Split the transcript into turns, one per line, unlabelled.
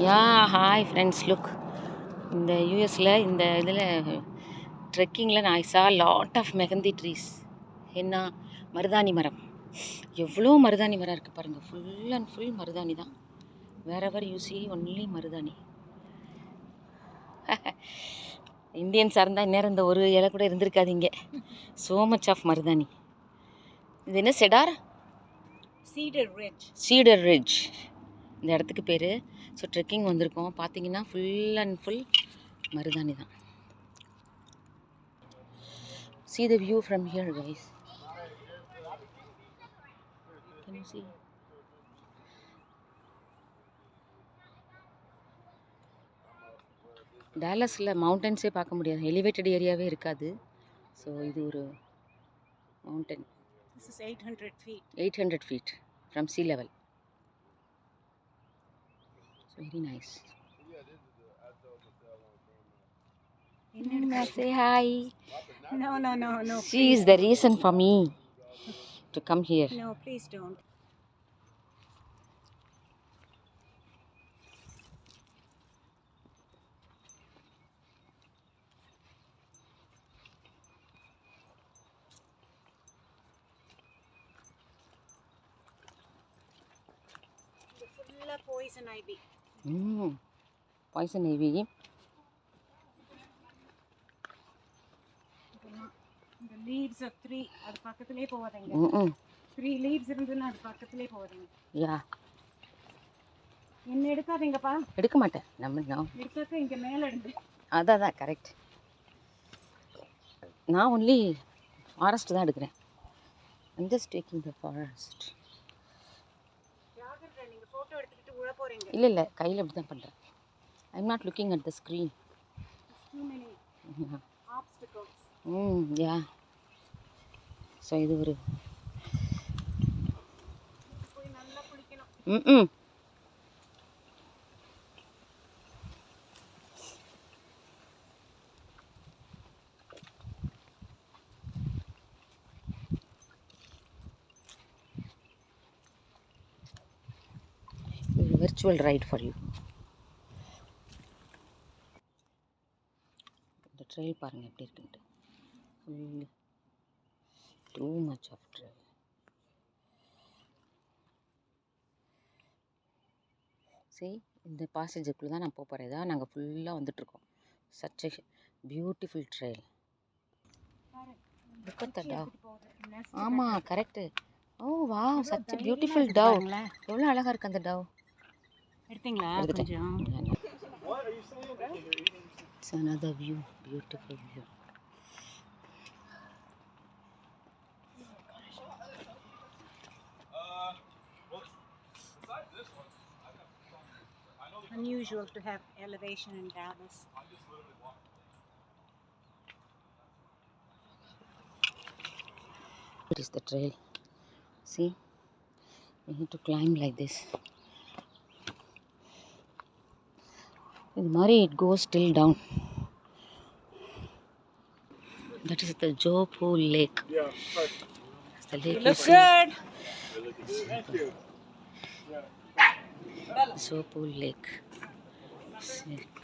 Yeah hi friends, look. இந்த யூஎஸில் இந்த இதில் ட்ரெக்கிங்கில் நான் சா லாட் ஆஃப் மெஹந்தி ட்ரீஸ். என்ன மருதாணி மரம், எவ்வளோ மருதாணி மரம் இருக்குது பாருங்கள். ஃபுல் அண்ட் ஃபுல் மருதாணி தான். வேர் எவர் யூ சி ஒன்லி மருதாணி. இந்தியன்ஸாக இருந்தால் இந்நேரம் இந்த ஒரு இலை கூட இருந்திருக்காதீங்க. ஸோ மச் ஆஃப் மருதாணி. இது என்ன செடார்? சீடர் ரிட்ஜ் இந்த இடத்துக்கு பேர். ஸோ ட்ரெக்கிங் வந்திருக்கோம். பார்த்தீங்கன்னா ஃபுல் அண்ட் ஃபுல் மருதாணி தான். See the view from here, guys. Can you see? டாலஸில் மவுண்டன்ஸே பார்க்க முடியாது, எலிவேட்டட் ஏரியாவே இருக்காது. ஸோ இது ஒரு mountain.
This is 800 feet.
800 feet from sea level. It's very nice. Say hi.
No.
She is the reason for me to come here.
No, please don't. Full of poison ivy.
Poison ivy.
The leaves of 3 அது பக்கத்திலே போவாதீங்க. 3 leaves இருந்துன்னா அது பக்கத்திலே போவாதீங்க.
யா,
என்ன எடுக்காதீங்கப்பா.
எடுக்க மாட்டேன்.
எடுத்தாக்க இங்கே மேலே எடுங்க.
அதான் கரெக்ட். நான் ஒன்லி ஃபாரஸ்ட் தான் எடுக்கிறேன். I'm just taking the forest.
ஜாகிரதை, நீங்கள் ஃபோட்டோ எடுத்துக்கிட்டு உள்ள போகிறீங்க.
இல்லை கையில் அப்படி தான் பண்ணுறேன். I'm not looking at the screen.
Too many obstacles.
Yeah. So இது ஒரு
போய் நல்லா குளிக்கணும்.
virtual ride for you. இந்த ட்ரெயில் பாருங்கள் எப்படி இருக்குன்ட்டு. Full too much of trail. சரி, இந்த பாசேஜுக்குள்ளே தான் நான் போகிறேன். இதான் நாங்கள் ஃபுல்லாக வந்துட்ருக்கோம். Such a beautiful trail. ஆமாம், correct. Oh wow, such a beautiful tau. எவ்வளோ அழகாக இருக்குது அந்த டவ்.
எடுத்தீங்களா?
It's another view, beautiful view.
Unusual to have elevation in Dallas.
It is the trail. See, we need to climb like this. இது மாதிரி it goes till down. That is the Jopu Lake.
Yeah, right.
The lake.
You look good.
Thank you. Jopu Lake. Silk.